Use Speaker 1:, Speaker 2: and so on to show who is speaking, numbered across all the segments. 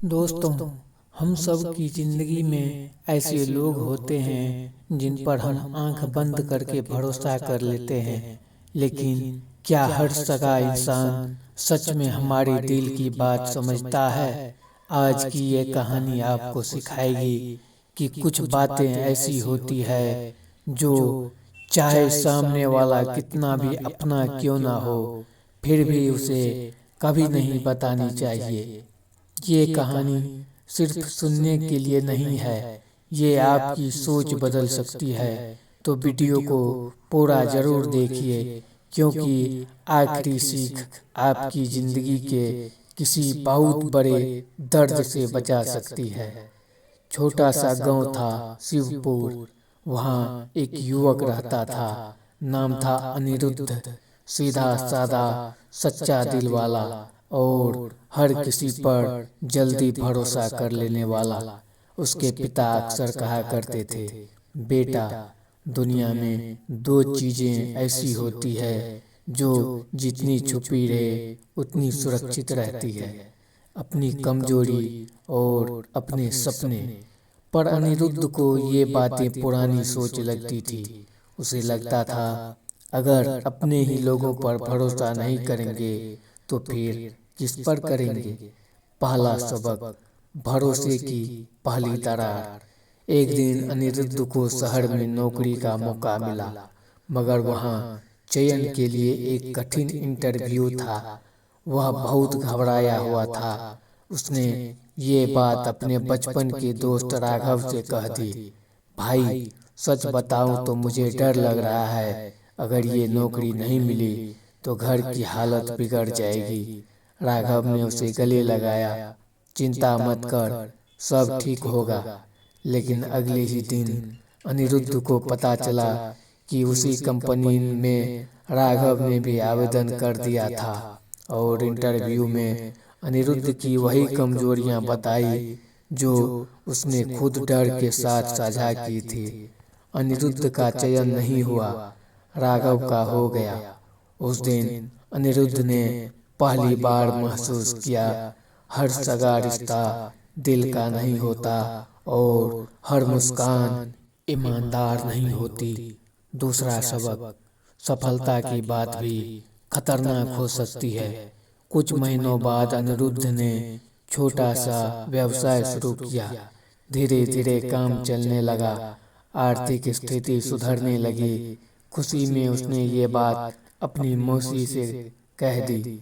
Speaker 1: दोस्तों, हम सब की जिंदगी में ऐसे लोग होते हैं जिन पर हम आंख बंद करके भरोसा कर लेते हैं। लेकिन क्या हर सगा इंसान सच में हमारे दिल की बात समझता है? आज की ये कहानी आपको सिखाएगी कि कुछ बातें ऐसी होती है जो चाहे सामने वाला कितना भी अपना क्यों ना हो, फिर भी उसे कभी नहीं बतानी चाहिए। ये कहानी सिर्फ सुनने के लिए नहीं है, ये आपकी सोच बदल सकती है। तो वीडियो को पूरा जरूर देखिए, क्योंकि आखिरी सीख आपकी जिंदगी के किसी बहुत बड़े दर्द से बचा सकती है। छोटा सा गांव था शिवपुर। वहाँ एक युवक रहता था। नाम था अनिरुद्ध। सीधा साधा, सच्चा दिल वाला और हर किसी पर जल्दी भरोसा कर लेने वाला। उसके पिता अक्सर कहा करते थे, बेटा, दुनिया में दो चीजें ऐसी होती है जो जितनी छुपी रहे उतनी सुरक्षित रहती है, अपनी कमजोरी और अपने सपने। पर अनिरुद्ध को ये बातें पुरानी सोच लगती थी। उसे लगता था, अगर अपने ही लोगों पर भरोसा नहीं करेंगे तो फिर किस पर करेंगे। पहला सबक, भरोसे की पहली दरार। एक दिन अनिरुद्ध को शहर में नौकरी का मौका मिला, मगर वहाँ चयन के लिए एक कठिन इंटरव्यू था। वह बहुत घबराया हुआ था। उसने ये बात अपने बचपन के दोस्त राघव से कह दी। भाई, सच बताऊं तो मुझे डर लग रहा है। अगर ये नौकरी नहीं मिली तो घर की हालत बिगड़ जाएगी। राघव ने उसे गले लगाया। चिंता मत कर, सब ठीक होगा। लेकिन अगले ही दिन अनिरुद्ध को पता चला कि उसी कंपनी में राघव ने भी आवेदन कर दिया था और इंटरव्यू में अनिरुद्ध की वही कमजोरियां बताई जो उसने खुद डर के साथ साझा की थी। अनिरुद्ध का चयन नहीं हुआ, राघव का हो गया। उस दिन अनिरुद्ध ने पहली बार महसूस किया, हर सगा रिश्ता दिल का नहीं होता और हर मुस्कान ईमानदार नहीं होती। दूसरा सबक, सफलता की बात भी खतरनाक हो सकती है। कुछ महीनों बाद अनिरुद्ध ने छोटा सा व्यवसाय शुरू किया। धीरे धीरे काम चलने लगा, आर्थिक स्थिति सुधरने लगी। खुशी में उसने ये बात अपनी मौसी से कह दी।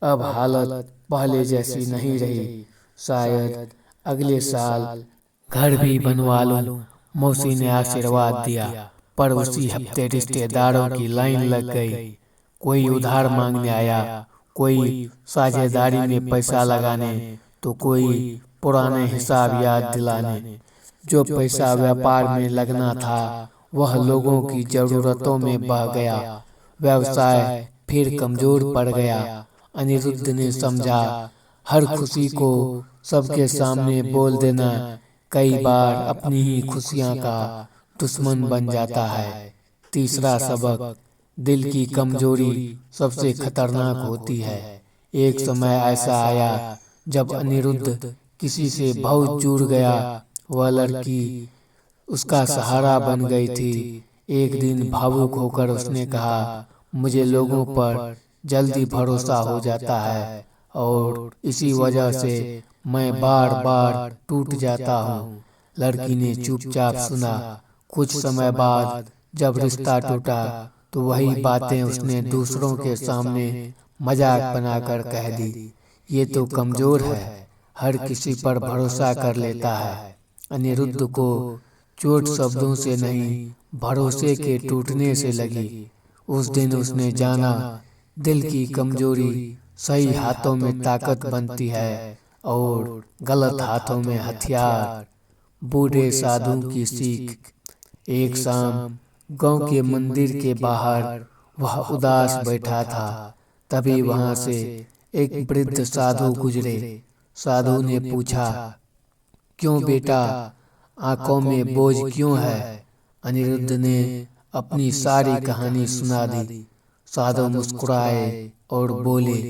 Speaker 1: अब हालत पहले जैसी नहीं रही। शायद अगले साल घर भी बनवा लूं, मौसी ने आशीर्वाद दिया। पर उसी हफ्ते रिश्तेदारों की लाइन लग गई। कोई उधार मांगने आया, कोई साझेदारी में पैसा लगाने, तो कोई पुराने हिसाब याद दिलाने। जो पैसा व्यापार में लगना था वह लोगों की जरूरतों में बह गया। व्यवसाय फिर कमजोर पड़ गया। अनिरुद्ध ने समझा, हर खुशी को सबके सामने बोल देना कई बार अपनी ही खुशियां का दुश्मन बन जाता है। तीसरा सबक, दिल की कमजोरी सबसे खतरनाक होती है। एक समय ऐसा आया जब अनिरुद्ध किसी से बहुत जुड़ गया। वह लड़की उसका सहारा बन गई थी। एक दिन भावुक होकर उसने कहा, मुझे लोगों पर जल्दी भरोसा हो जाता है और इसी वजह से मैं बार बार टूट जाता हूँ। लड़की ने चुपचाप सुना। कुछ समय बाद जब रिश्ता टूटा तो वही बातें उसने दूसरों के सामने मजाक बनाकर कह दी। ये तो कमजोर है, हर किसी पर भरोसा कर लेता है। अनिरुद्ध को चोट शब्दों से नहीं, भरोसे के टूटने से लगी। उस दिन उसने जाना, दिल की कमजोरी सही हाथों में ताकत बनती है और गलत हाथों में हथियार। बूढ़े साधु की सीख। एक शाम गांव के मंदिर के बाहर वह उदास बैठा था। तभी वहां से एक वृद्ध साधु गुजरे। साधु ने पूछा, क्यों बेटा, आंखों में बोझ क्यों है? अनिरुद्ध ने अपनी सारी कहानी सुना दी। साधु मुस्कुराए और बोले,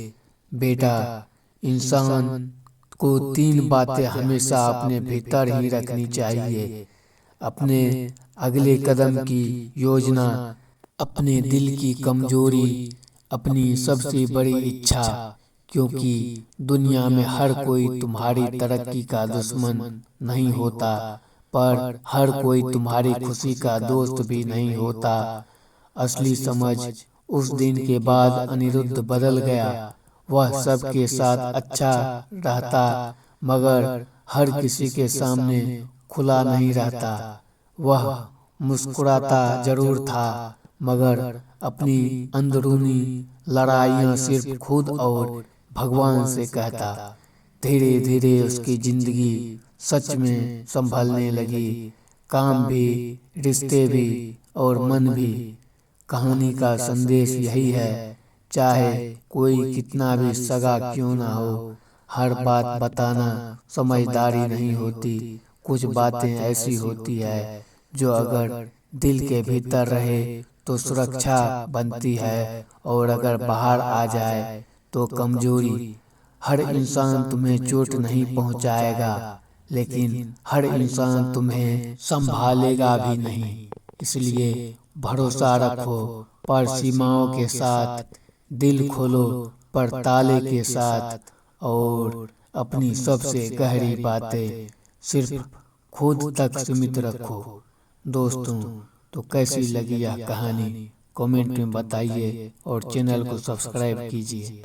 Speaker 1: बेटा, इंसान को 3 बातें हमेशा अपने भीतर ही रखनी चाहिए। अपने अगले कदम की योजना, अपने दिल की कमजोरी, अपनी सबसे बड़ी इच्छा, क्योंकि दुनिया में हर कोई तुम्हारी तरक्की का दुश्मन नहीं होता, पर हर कोई तुम्हारी खुशी का दोस्त भी नहीं होता। असली समझ उस दिन के बाद अनिरुद्ध बदल गया। वह सबके साथ अच्छा रहता, मगर हर किसी के सामने खुला नहीं रहता। वह मुस्कुराता जरूर था, मगर अपनी अंदरूनी लड़ाइयाँ सिर्फ खुद और भगवान से कहता। धीरे धीरे उसकी जिंदगी सच में संभलने लगी, काम भी, रिश्ते भी और मन भी। कहानी का संदेश यही है, चाहे कोई कितना भी सगा क्यों ना हो, हर बात बताना समझदारी नहीं होती। कुछ बातें ऐसी होती है जो अगर दिल के भीतर रहे तो सुरक्षा बनती है, और अगर बाहर आ जाए तो कमजोरी। हर इंसान तुम्हें चोट नहीं पहुंचाएगा, लेकिन हर इंसान तुम्हें संभालेगा भी नहीं। इसलिए भरोसा रखो, पर सीमाओं के साथ। दिल खोलो, पर ताले के साथ। और अपनी सबसे गहरी बातें सिर्फ खुद तक सीमित रखो। दोस्तों, तो कैसी लगी यह कहानी कमेंट में बताइए और चैनल को सब्सक्राइब कीजिए।